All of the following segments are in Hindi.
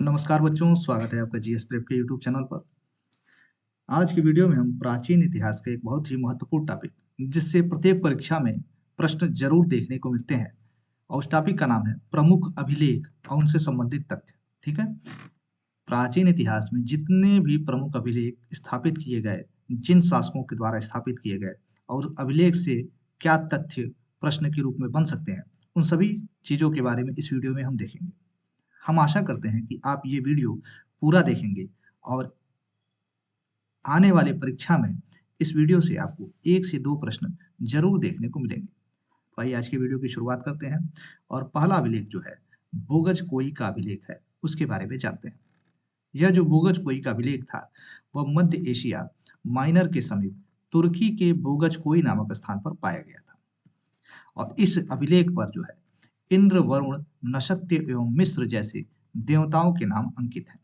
नमस्कार बच्चों, स्वागत है आपका जीएस प्रेप के यूट्यूब चैनल पर। आज की वीडियो में हम प्राचीन इतिहास का एक बहुत ही महत्वपूर्ण टॉपिक, जिससे प्रत्येक परीक्षा में प्रश्न जरूर देखने को मिलते हैं, और उस टॉपिक का नाम है प्रमुख अभिलेख और उनसे संबंधित तथ्य। ठीक है। प्राचीन इतिहास में जितने भी प्रमुख अभिलेख स्थापित किए गए, जिन शासकों के द्वारा स्थापित किए गए, और अभिलेख से क्या तथ्य प्रश्न के रूप में बन सकते हैं, उन सभी चीजों के बारे में इस वीडियो में हम देखेंगे। हम आशा करते हैं कि आप ये वीडियो पूरा देखेंगे और आने वाले परीक्षा में इस वीडियो से आपको 1 से 2 प्रश्न जरूर देखने को मिलेंगे। तो आइए आज की वीडियो की शुरुआत करते हैं और पहला अभिलेख जो है बोगज कोई का अभिलेख है, उसके बारे में जानते हैं। यह जो बोगज कोई का अभिलेख था, वह मध्य एशिया माइनर के समीप तुर्की के बोगज कोई नामक स्थान पर पाया गया था। और इस अभिलेख पर जो है इंद्र, वरुण, नशत्य एवं मिस्र जैसे देवताओं के नाम अंकित हैं।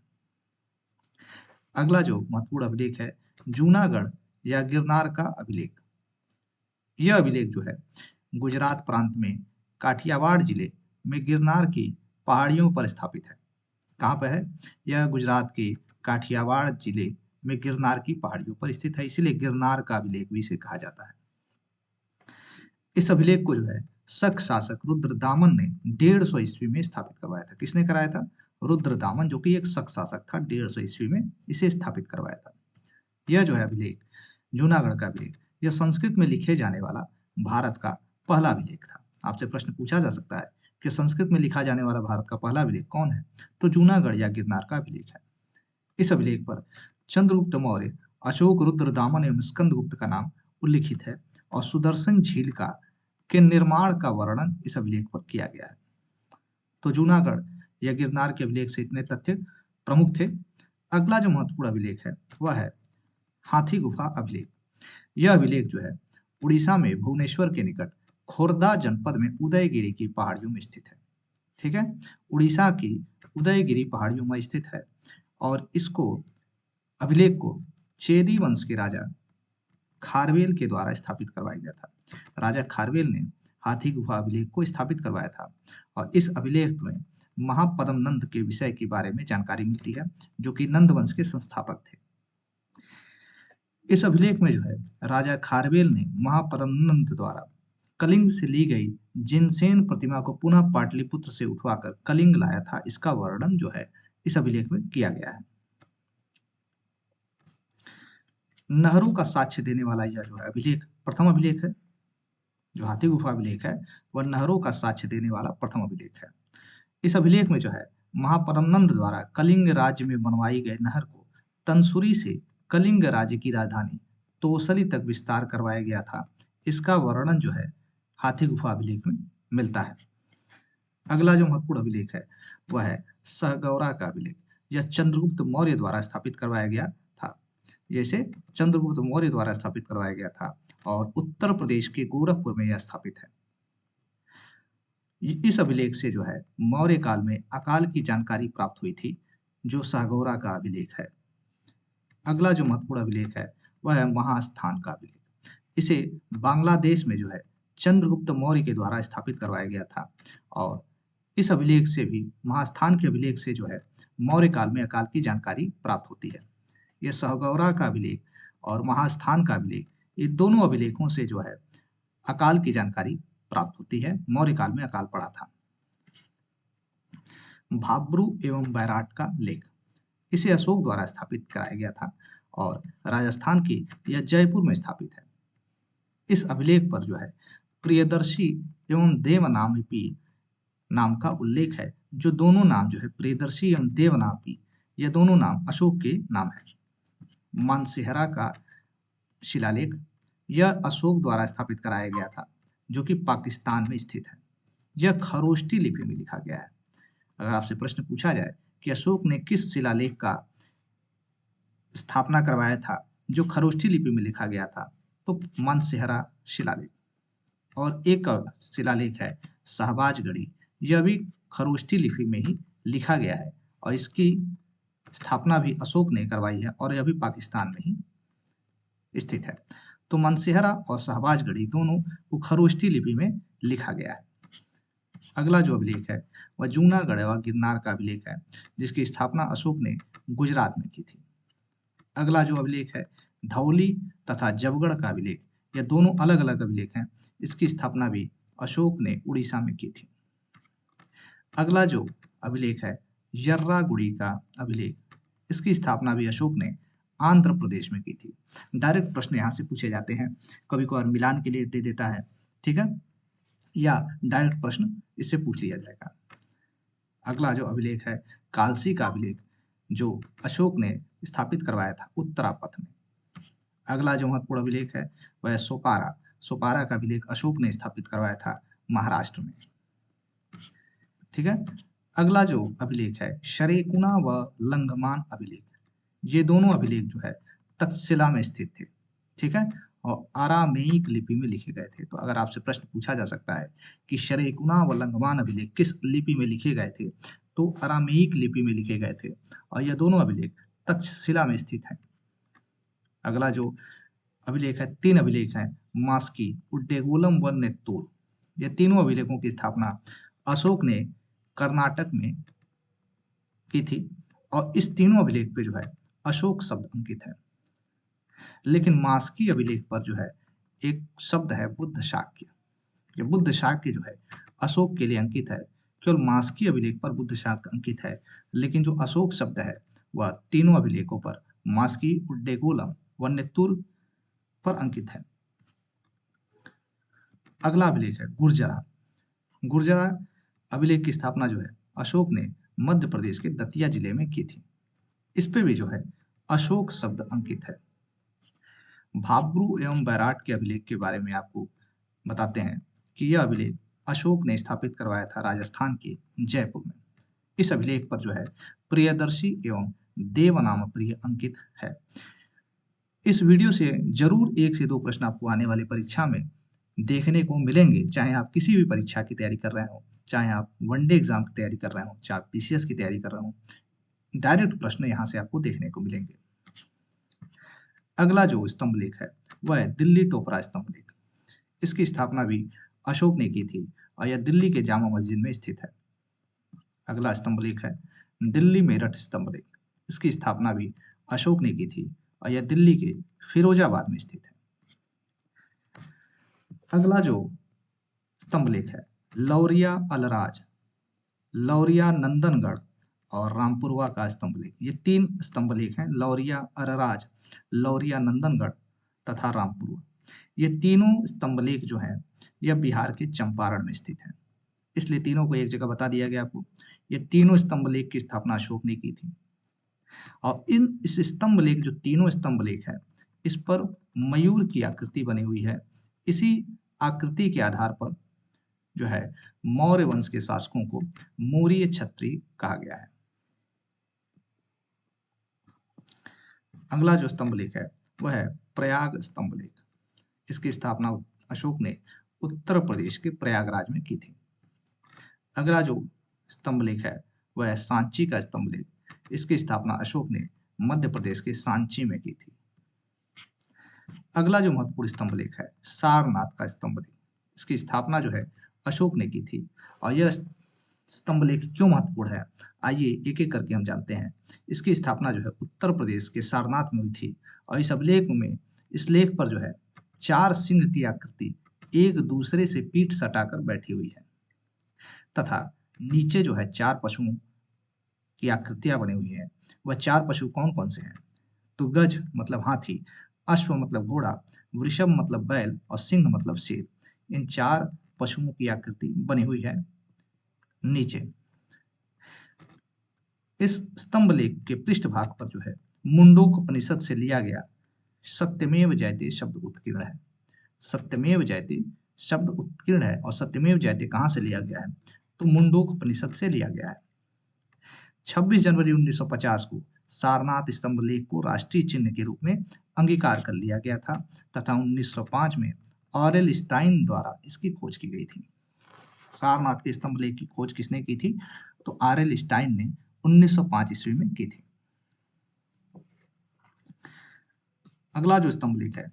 अगला जो महत्वपूर्ण अभिलेख है जूनागढ़ या गिरनार का अभिलेख। यह अभिलेख जो है गुजरात प्रांत में काठियावाड़ जिले में गिरनार की पहाड़ियों पर स्थापित है। कहाँ पर है? यह गुजरात के काठियावाड़ जिले में गिरनार की पहाड़ियों पर स्थित है, इसीलिए गिरनार का अभिलेख भी इसे कहा जाता है। इस अभिलेख को जो है शक शासक रुद्रदामन ने 150 ईस्वी में स्थापित करवाया था। किसने कराया था? रुद्रदामन, जो कि एक शक शासक था, 150 ईस्वी में इसे स्थापित करवाया था। यह जो है अभिलेख, जूनागढ़ का अभिलेख, यह संस्कृत में लिखे जाने वाला भारत का पहला अभिलेख था। आपसे प्रश्न पूछा जा सकता है कि संस्कृत में लिखा जाने वाला भारत का पहला अभिलेख कौन है? तो जूनागढ़ या गिरनार का अभिलेख है। इस अभिलेख पर चंद्रगुप्त मौर्य, अशोक, रुद्रदामन एवं स्कंदगुप्त का नाम उल्लिखित है और सुदर्शन झील का के निर्माण का वर्णन इस अभिलेख पर किया गया है। तो जूनागढ़ या गिरनार के अभिलेख से इतने तथ्य प्रमुख थे। अगला जो महत्वपूर्ण अभिलेख है वह है हाथी गुफा अभिलेख। यह अभिलेख जो है उड़ीसा में भुवनेश्वर के निकट खोर्दा जनपद में उदयगिरी की पहाड़ियों में स्थित है। ठीक है, उड़ीसा की उदयगिरी पहाड़ियों में स्थित है और इसको अभिलेख को चेदी वंश के राजा खारवेल के द्वारा स्थापित करवाया गया था। राजा खारवेल ने हाथी गुफा अभिलेख को स्थापित करवाया था और इस अभिलेख में महापद्म नंद के विषय के बारे में जानकारी मिलती है, जो कि नंद वंश के संस्थापक थे। इस अभिलेख में जो है राजा खारवेल ने महापद्म नंद द्वारा कलिंग से ली गई जिनसेन प्रतिमा को पुनः पाटलिपुत्र से उठवाकर कलिंग लाया था, इसका वर्णन जो है इस अभिलेख में किया गया है। नहरों का साक्ष्य देने वाला यह जो है अभिलेख प्रथम अभिलेख है। जो हाथी गुफा अभिलेख है वह नहरों का साक्ष्य देने वाला प्रथम अभिलेख है। इस अभिलेख में जो है महापरमनंद द्वारा कलिंग राज्य में बनवाई गई नहर को तंसुरी से कलिंग राज्य की राजधानी तोसली तक विस्तार करवाया गया था, इसका वर्णन जो है हाथी गुफा अभिलेख में मिलता है। अगला जो महत्वपूर्ण अभिलेख है वह है सहगौरा का अभिलेख। यह चंद्रगुप्त मौर्य द्वारा स्थापित करवाया गया था। जैसे चंद्रगुप्त मौर्य द्वारा स्थापित करवाया गया था और उत्तर प्रदेश के गोरखपुर में यह स्थापित है। इस अभिलेख से जो है मौर्य काल में अकाल की जानकारी प्राप्त हुई थी, जो सागौरा का अभिलेख है। अगला जो महत्वपूर्ण अभिलेख है वह है महास्थान का अभिलेख। इसे बांग्लादेश में जो है चंद्रगुप्त मौर्य के द्वारा स्थापित करवाया गया था और इस अभिलेख से भी, महास्थान के अभिलेख से जो है मौर्य काल में अकाल की जानकारी प्राप्त होती है। यह सहगौरा का अभिलेख और महास्थान का अभिलेख, ये दोनों अभिलेखों से जो है अकाल की जानकारी प्राप्त होती है। मौर्य काल में अकाल पड़ा था। भाब्रू एवं बैराट का लेख, इसे अशोक द्वारा स्थापित कराया गया था और राजस्थान की यह जयपुर में स्थापित है। इस अभिलेख पर जो है प्रियदर्शी एवं देवनामपी नाम का उल्लेख है, जो दोनों नाम जो है प्रियदर्शी एवं देवनापी, ये दोनों नाम अशोक के नाम है। मानसेहरा का शिलालेख, यह अशोक द्वारा स्थापित कराया गया था, जो कि पाकिस्तान में स्थित है। यह खरोष्टी लिपि में लिखा गया है। अगर आपसे प्रश्न पूछा जाए कि अशोक ने किस शिलालेख का स्थापना करवाया था जो खरोष्टी लिपि में लिखा गया था, तो मानसेहरा शिलालेख। और एक और शिलालेख है शहबाजगढ़ी, यह भी खरोष्टी लिपि में ही लिखा गया है और इसकी स्थापना भी अशोक ने करवाई है और यह भी पाकिस्तान में ही स्थित है। तो मानसेहरा और शहबाजगढ़ी दोनों को खरोष्टी लिपि में लिखा गया है। अगला जो अभिलेख है वह जूनागढ़ व गिरनार का अभिलेख है, जिसकी स्थापना अशोक ने गुजरात में की थी। अगला जो अभिलेख है धौली तथा जबगढ़ का अभिलेख, ये दोनों अलग अलग अभिलेख हैं। इसकी स्थापना भी अशोक ने उड़ीसा में की थी। अगला जो अभिलेख है यर्रागुड़ी का अभिलेख, इसकी स्थापना भी अशोक ने आंध्र प्रदेश में की थी। डायरेक्ट प्रश्न यहाँ से पूछे जाते हैं, कभी कभार मिलान के लिए दे देता है, ठीक है, या डायरेक्ट प्रश्न इससे पूछ लिया जाएगा। अगला जो अभिलेख है कालसी का अभिलेख, जो अशोक ने स्थापित करवाया था उत्तरापथ में। अगला जो महत्वपूर्ण अभिलेख है वह है सोपारा। सोपारा का अभिलेख अशोक ने स्थापित करवाया था महाराष्ट्र में, ठीक है। अगला जो अभिलेख है शरेकुना व लंघमान अभिलेख, ये दोनों अभिलेख जो है तक्षशिला में स्थित थे, ठीक है, और अरामेइक लिपि में लिखे गए थे। तो अगर आपसे प्रश्न पूछा जा सकता है कि शरेकुना व लंघमान अभिलेख किस लिपि में लिखे गए थे, तो अरामेइक लिपि में लिखे गए थे और यह दोनों अभिलेख तक्षशिला में स्थित हैं। अगला जो अभिलेख है, तीन अभिलेख हैं मास्की, उड्डेगोलम व नेत्तूर। ये तीनों अभिलेखों की स्थापना अशोक ने कर्नाटक में की थी और इस तीनों अभिलेख पे जो है अशोक शब्द अंकित है। लेकिन मास्की अभिलेख पर जो है एक शब्द है बुद्ध शाक्य। ये बुद्ध शाक्य जो है अशोक के लिए अंकित है। केवल मास्की अभिलेख पर बुद्ध शाक्य अंकित है, लेकिन जो अशोक शब्द है वह तीनों अभिलेखों पर मास्की, उड्डेगोलम व नेत्तूर पर अंकित है। अगला अभिलेख है गुर्जरा। गुर्जरा अभिलेख की स्थापना जो है अशोक ने मध्य प्रदेश के दतिया जिले में की थी। इस पे भी जो है अशोक शब्द अंकित है। भाब्रू एवं बैराट के अभिलेख के बारे में आपको बताते हैं कि यह अभिलेख अशोक ने स्थापित करवाया था राजस्थान के जयपुर में। इस अभिलेख पर जो है प्रियदर्शी एवं देवनाम प्रिय अंकित है। इस वीडियो से जरूर 1 से 2 प्रश्न आपको आने वाली परीक्षा में देखने को मिलेंगे, चाहे आप किसी भी परीक्षा की तैयारी कर रहे हो, चाहे आप वनडे एग्जाम की तैयारी कर रहे हो, चाहे आप पीसीएस की तैयारी कर रहे हो, डायरेक्ट प्रश्न यहाँ से आपको देखने को मिलेंगे। अगला जो स्तंभ लेख है वह है दिल्ली टोपरा स्तंभ लेख। इसकी स्थापना भी अशोक ने की थी और यह दिल्ली के जामा मस्जिद में स्थित है। अगला स्तंभ लेख है दिल्ली मेरठ स्तंभ लेख। इसकी स्थापना भी अशोक ने की थी और यह दिल्ली के फिरोजाबाद में स्थित है। अगला जो स्तंभ लेख है लौरिया अलराज, लौरिया नंदनगढ़ और रामपुरवा का स्तंभ लेख। ये 3 स्तंभ लेख हैं, लौरिया अलराज, लौरिया नंदनगढ़ तथा रामपुरवा। ये तीनों स्तंभ लेख जो हैं यह बिहार के चंपारण में स्थित हैं, इसलिए तीनों को एक जगह बता दिया गया आपको। ये तीनों स्तंभ लेख की स्थापना अशोक ने की थी और इस स्तंभ लेख जो तीनों स्तंभ लेख है इस पर मयूर की आकृति बनी हुई है। इसी आकृति के आधार पर जो है मौर्य वंश के शासकों को मौर्य क्षत्रिय कहा गया है। अगला जो स्तंभ लेख है वह है प्रयाग स्तंभ लेख। इसकी स्थापना अशोक ने उत्तर प्रदेश के प्रयागराज में की थी। अगला जो स्तंभ लेख है वह है सांची का स्तंभ लेख। इसकी स्थापना अशोक ने मध्य प्रदेश के सांची में की थी। अगला जो महत्वपूर्ण स्तंभ लेख है सारनाथ का स्तंभ लेख। इसकी स्थापना जो है अशोक ने की थी और यह स्तंभ लेख क्यों महत्वपूर्ण है आइए एक एक करके हम जानते हैं। इसकी स्थापना जो है उत्तर प्रदेश के सारनाथ में हुई थी और इस अभिलेख में, इस लेख पर जो है 4 सिंह की आकृति एक दूसरे से पीठ सटाकर बैठी हुई है तथा नीचे जो है 4 पशुओं की आकृतियां बनी हुई है। वह 4 पशु कौन कौन से हैं, तो गज मतलब हाथी, अश्व मतलब घोड़ा, वृषभ मतलब बैल और सिंह मतलब शेर। इन 4 पशुओं की आकृति बनी हुई है नीचे। इस स्तंभ लेख के पृष्ठभाग पर जो है मुंडोकपनिषद से लिया गया सत्यमेव जयते शब्द उत्कीर्ण है। सत्यमेव जयते शब्द उत्कीर्ण है और सत्यमेव जयते कहां से लिया गया है, तो मुंडोकपनिषद से लिया गया है। 26 जनवरी 1950 को सारनाथ स्तंभ लेख को राष्ट्रीय चिन्ह के रूप में अंगीकार कर लिया गया था तथा 1905 में ऑरेल स्टाइन द्वारा इसकी खोज की गई थी। सारनाथ के स्तंभ लेख की खोज किसने की थी, तो ऑरेल स्टाइन ने 1905 ईस्वी में की थी। अगला जो स्तंभ लेख है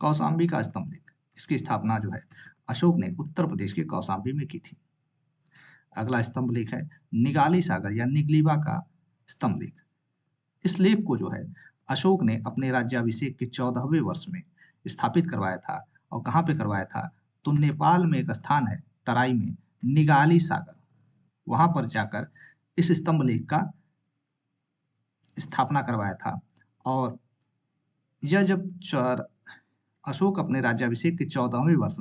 कौशाम्बी का स्तंभ लेख। इसकी स्थापना जो है अशोक ने उत्तर प्रदेश के कौशाम्बी में की थी। अगला स्तंभ लेख है निगाली सागर या निगलीवा का स्तंभ लेख। इस लेख को जो है अशोक ने अपने राज्याभिषेक के 14वें वर्ष में स्थापित करवाया था। और कहाँ पे करवाया था? तो नेपाल में एक स्थान है तराई में, निगाली सागर, वहां पर जाकर इस स्तंभ लेख का स्थापना करवाया था। और यह जब अशोक अपने राज्याभिषेक के 14वें वर्ष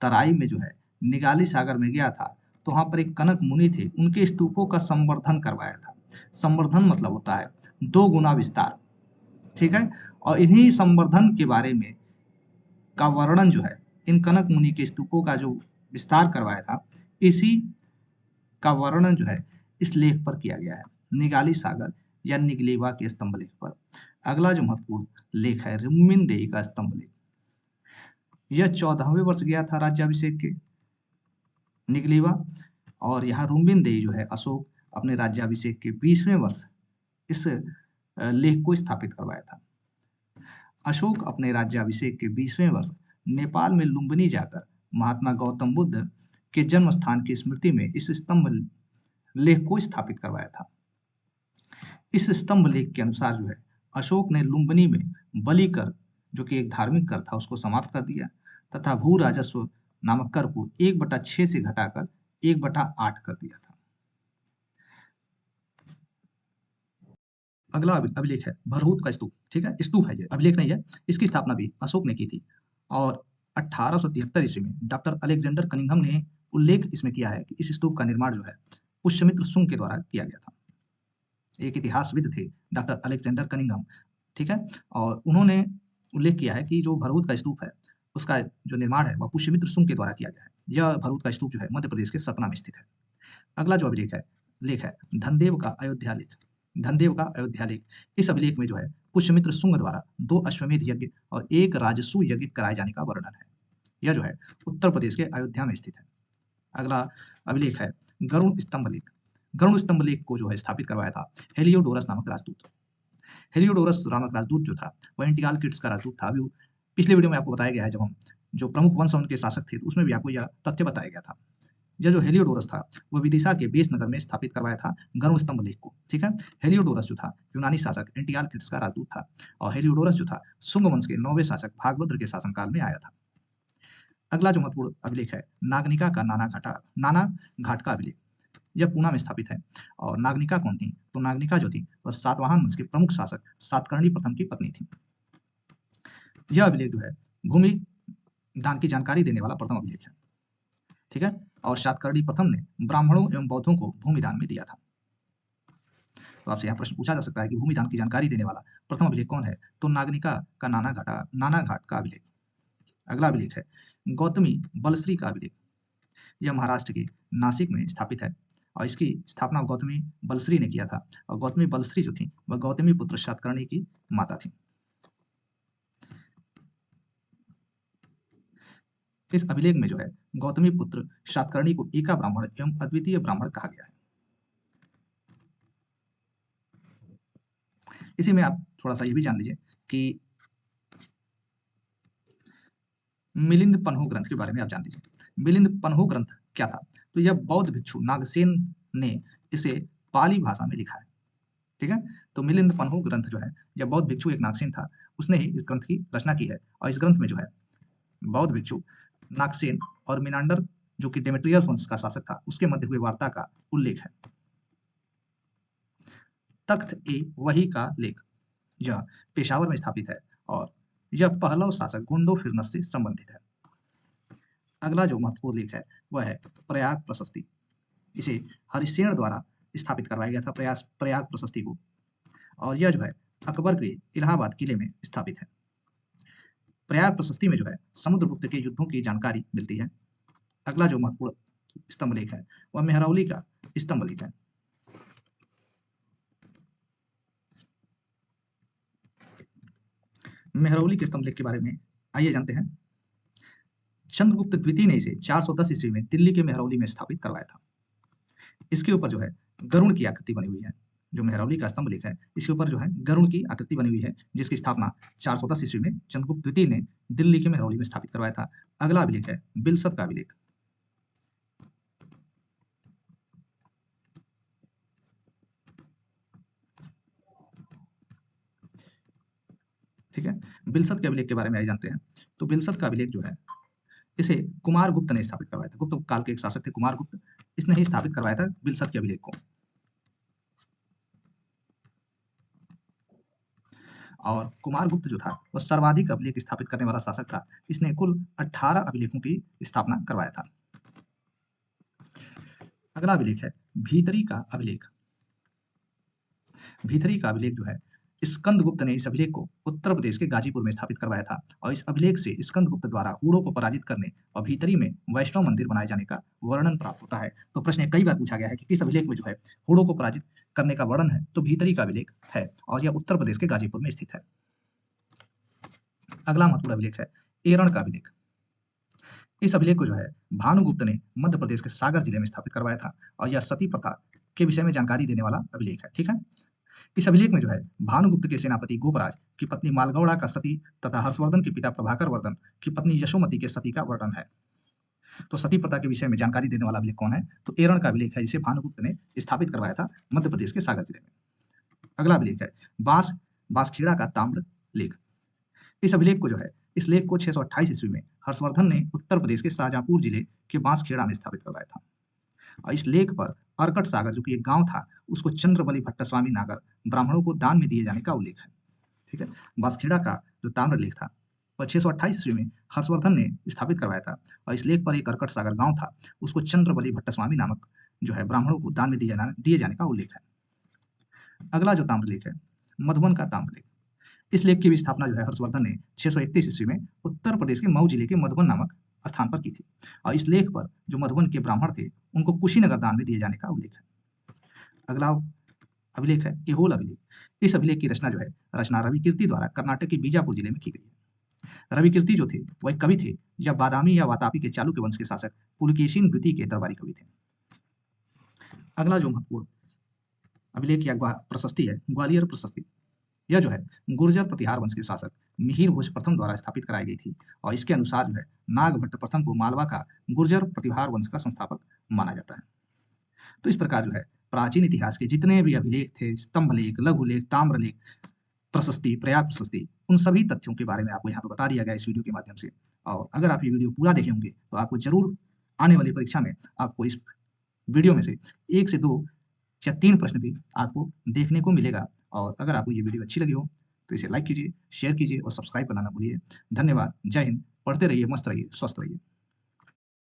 तराई में जो है निगाली सागर में गया था, तो वहां पर एक कनक मुनि थे, उनके स्तूपों का संवर्धन करवाया था। संवर्धन मतलब होता है 2 गुना विस्तार, ठीक है। और इन्हीं संवर्धन के बारे में का वर्णन जो है, इन कनक मुनि के स्तूपों का जो विस्तार करवाया था, इसी का वर्णन जो है इस लेख पर किया गया है, निगाली सागर या निगलेवा के स्तंभ लेख पर। अगला जो महत्वपूर्ण लेख है रुम्मिनदेही का स्तंभ लेख। यह 14वें वर्ष गया था राज्याभिषेक के निगलेवा, और यहाँ रुम्मिनदेही जो है अशोक अपने राज्याभिषेक के 20वें वर्ष इस लेख को स्थापित करवाया था। अशोक अपने राज्याभिषेक के 20वें वर्ष नेपाल में लुम्बिनी जाकर महात्मा गौतम बुद्ध के जन्म स्थान की स्मृति में इस स्तंभ लेख को स्थापित करवाया था। इस स्तंभ लेख के अनुसार जो है अशोक ने लुम्बिनी में बलि कर, जो कि एक धार्मिक कर था, उसको समाप्त कर दिया तथा भू राजस्व नामक कर को 1/6 से घटाकर 1/8 कर दिया था। अगला अभिलेख है भरहुत का स्तूप, ठीक है, स्तूप है, ये अभिलेख नहीं है। इसकी स्थापना भी अशोक ने की थी और 1873 ईस्वी में डॉक्टर अलेक्जेंडर कनिंघम ने उल्लेख इसमें किया है कि इस स्तूप का निर्माण जो है पुष्यमित्र शुंग के द्वारा किया गया था। एक इतिहासविद थे डॉक्टर अलेक्जेंडर कनिंघम, ठीक है, और उन्होंने उल्लेख किया है कि जो भरहुत का स्तूप है उसका जो निर्माण है वह पुष्यमित्र शुंग के द्वारा किया गया है। यह भरहुत का स्तूप जो है मध्य प्रदेश के सतना में स्थित है। अगला जो अभिलेख है लेख है धनदेव का अयोध्या लेख। धनदेव का अयोध्या लेख, इस अभिलेख में जो है पुष्यमित्र शुंग द्वारा 2 अश्वमेध यज्ञ और 1 राजसूय यज्ञ कराए जाने का वर्णन है। यह जो है उत्तर प्रदेश के अयोध्या में स्थित है। अगला अभिलेख है गरुड़ स्तंभ लेख। गरुड़ स्तंभ लेख को जो है स्थापित करवाया था हेलियोडोरस नामक राजदूत। हेलियोडोरस नामक राजदूत जो था वह एंटियाल किट्स का राजदूत था। अभी पिछले वीडियो में आपको बताया गया है, जब हम जो प्रमुख वंश उनके शासक थे तो उसमें भी आपको यह तथ्य बताया गया था। यह जो हेलियोडोरस था वह विदिशा के बेस नगर में स्थापित करवाया था गरुड़ स्तंभ लेख को, ठीक है। हेलियोडोरस जो था यूनानी शासक एंटियाल किट्स का राजदूत था और हेलियोडोरस जो था शुंग वंश के 9वें शासक भागभद्र के शासनकाल में आया था। अगला जो महत्वपूर्ण अभिलेख है नागनिका का नाना घाट का अभिलेख। यह पूना में स्थापित है। और नागनिका कौन थी? तो नागनिका जो थी वह सातवाहन वंश के प्रमुख शासक सातकर्णी प्रथम की पत्नी थी। यह अभिलेख जो है भूमि दान की जानकारी देने वाला प्रथम अभिलेख है, ठीक है। और सातकर्णी प्रथम ने ब्राह्मणों एवं बौद्धों को भूमि दान में दिया था। तो आपसे यहाँ प्रश्न पूछा जा सकता है कि भूमि दान की जानकारी देने वाला प्रथम अभिलेख कौन है? तो नागनिका का नाना घाट का अभिलेख। अगला अभिलेख है गौतमी बलश्री का अभिलेख। यह महाराष्ट्र के नासिक में स्थापित है और इसकी स्थापना गौतमी बलश्री ने किया था। और गौतमी बलश्री जो थी वह गौतमी पुत्र सातकर्णी की माता थी। इस अभिलेख में जो है गौतमी पुत्र सातकर्णी को एका ब्राह्मण एवं अद्वितीय ब्राह्मण कहा गया है। इसी में आप थोड़ा सा ये भी जान लीजिए कि मिलिंद पन्हु ग्रंथ के बारे में आप जान लीजिए। मिलिंद पन्हु ग्रंथ क्या था? तो यह बौद्ध भिक्षु नागसेन ने इसे पाली भाषा में लिखा है, ठीक है। तो मिलिंद पन्हु ग्रंथ जो है, यह बौद्ध भिक्षु एक नागसेन था, उसने ही इस ग्रंथ की रचना की है। और इस ग्रंथ में जो है बौद्ध भिक्षु नागसेन और मिनांडर जो कि डेमेट्रियस वंश का शासक था उसके मध्य हुए वार्ता का उल्लेख है। तख्त ए वही का लेख, यह पेशावर में स्थापित है और यह पहलव शासक गुंडो फिरनस से संबंधित है। अगला जो महत्वपूर्ण लेख है वह है प्रयाग प्रशस्ति। इसे हरिसेन द्वारा स्थापित करवाया गया था प्रयाग प्रशस्ति को, और यह जो है अकबर के इलाहाबाद किले में स्थापित है। प्रयाग प्रशस्ति में जो है समुद्रगुप्त के युद्धों की जानकारी मिलती है। अगला जो महत्वपूर्ण स्तंभ लेख है वह मेहरौली का स्तंभ लेख है। मेहरौली के स्तंभ लेख के बारे में आइए जानते हैं। चंद्रगुप्त द्वितीय ने इसे 410 ईस्वी में दिल्ली के मेहरौली में स्थापित करवाया था। इसके ऊपर जो है गरुड़ की आकृति बनी हुई है। जो मेहरौली का स्तंभ लेख है, इसके ऊपर जो है गरुड़ की आकृति बनी हुई है, जिसकी स्थापना 410 ईस्वी में चंद्रगुप्त द्वितीय ने दिल्ली के मेहरौली में स्थापित करवाया था। अगला अभिलेख है बिलसत का अभिलेख। ठीक है, बिलसत के अभिलेख के बारे में आइए जानते हैं। तो बिलसत का अभिलेख जो है, इसे कुमारगुप्त ने स्थापित करवाया था। गुप्त काल के एक शासक थे कुमारगुप्त, इसने ही स्थापित करवाया था बिलसत के अभिलेख को। और कुमारगुप्त जो था वह सर्वाधिक अभिलेख स्थापित करने वाला शासक था। इसने कुल 18 अभिलेखों की स्थापना करवाया था। अगला अभिलेख है भीतरी का अभिलेख। भीतरी का अभिलेख जो है, स्कंदगुप्त ने इस अभिलेख को उत्तर प्रदेश के गाजीपुर में स्थापित करवाया था और इस अभिलेख से स्कंदगुप्त द्वारा हूणों को पराजित करने और भीतरी में वैष्णव मंदिर बनाए जाने का वर्णन प्राप्त होता है। तो प्रश्न कई बार पूछा गया है कि किस अभिलेख में जो है हूणों को पराजित करने का वर्णन है, तो भीतरी का अभिलेख है और यह उत्तर प्रदेश के गाजीपुर में स्थित है। अगला महत्वपूर्ण अभिलेख है एरण का अभिलेख। इस अभिलेख को जो है भानुगुप्त ने मध्य प्रदेश के सागर जिले में स्थापित करवाया था और यह सती प्रथा के विषय में जानकारी देने वाला अभिलेख है। ठीक है, इस अभिलेख में जो है भानुगुप्त के सेनापति गोपराज की पत्नी मालगौड़ा का सती तथा हर्षवर्धन के पिता प्रभाकर वर्धन की पत्नी यशोमती के सती का वर्णन है। तो सती प्रथा के विषय में जानकारी देने वाला अभिलेख कौन है, तो एरण का अभिलेख है, जिसे भानुगुप्त ने स्थापित करवाया था मध्य प्रदेश के सागर जिले में। अगला अभिलेख है बांसखेड़ा का ताम्र लेख। इस अभिलेख को जो है, इस लेख को 628 ईस्वी में हर्षवर्धन ने उत्तर प्रदेश के शाहजहांपुर जिले के बांसखेड़ा में स्थापित करवाया था और इस लेख पर अर्कट सागर, जो कि एक गांव था, उसको चंद्रबली भट्टस्वामी नागर ब्राह्मणों को दान में दिए जाने का उल्लेख है। ठीक है, बांसखेड़ा का जो ताम्र लेख था वह 628 ईस्वी में हर्षवर्धन ने स्थापित करवाया था और इस लेख पर एक अर्कट सागर गांव था, उसको चंद्रबली भट्टस्वामी नामक जो है ब्राह्मणों को दान में दिए जाने का उल्लेख है। अगला जो ताम्र लेख है मधुबन का ताम्र लेख। इस लेख की भी स्थापना जो है हर्षवर्धन ने 631 ईस्वी में उत्तर प्रदेश के मऊ जिले के मधुबन नामक स्थान पर की थी और इस लेख पर जो मधुबन के ब्राह्मण थे उनको कुशीनगर दान में दिए जाने का उल्लेख है। अगला अभिलेख है एहोल अभिलेख। इस अभिलेख की रचना जो है रचना रविकीर्ति द्वारा कर्नाटक के बीजापुर जिले में की गई है। रविकीर्ति जो थे वह एक कवि थे, या बादामी या वातापी के चालुक्य वंश के शासक पुलकेशिन द्वितीय के दरबारी कवि थे। अगला जो महत्वपूर्ण अभिलेख या प्रशस्ति है ग्वालियर प्रशस्ति। यह जो है गुर्जर प्रतिहार वंश के शासक मिहिर भोज प्रथम द्वारा स्थापित कराई गई थी और इसके अनुसार जो है नागभट्ट प्रथम को मालवा का गुर्जर प्रतिहार वंश का संस्थापक माना जाता है। तो इस प्रकार जो है प्राचीन इतिहास के जितने भी अभिलेख थे, स्तंभ लेख, लघु लेख, ताम्र लेख, प्रशस्ति, प्रयाग प्रशस्ति, उन सभी तथ्यों के बारे में आपको यहाँ पर बता दिया गया इस वीडियो के माध्यम से। और अगर आप ये वीडियो पूरा देखे होंगे तो आपको जरूर आने वाली परीक्षा में आपको इस वीडियो में से 1 से 2 या 3 प्रश्न भी आपको देखने को मिलेगा। और अगर आपको ये वीडियो अच्छी लगी हो तो इसे लाइक कीजिए, शेयर कीजिए और सब्सक्राइब करना ना भूलिए। धन्यवाद, जय हिंद, पढ़ते रहिए, मस्त रहिए, स्वस्थ रहिए।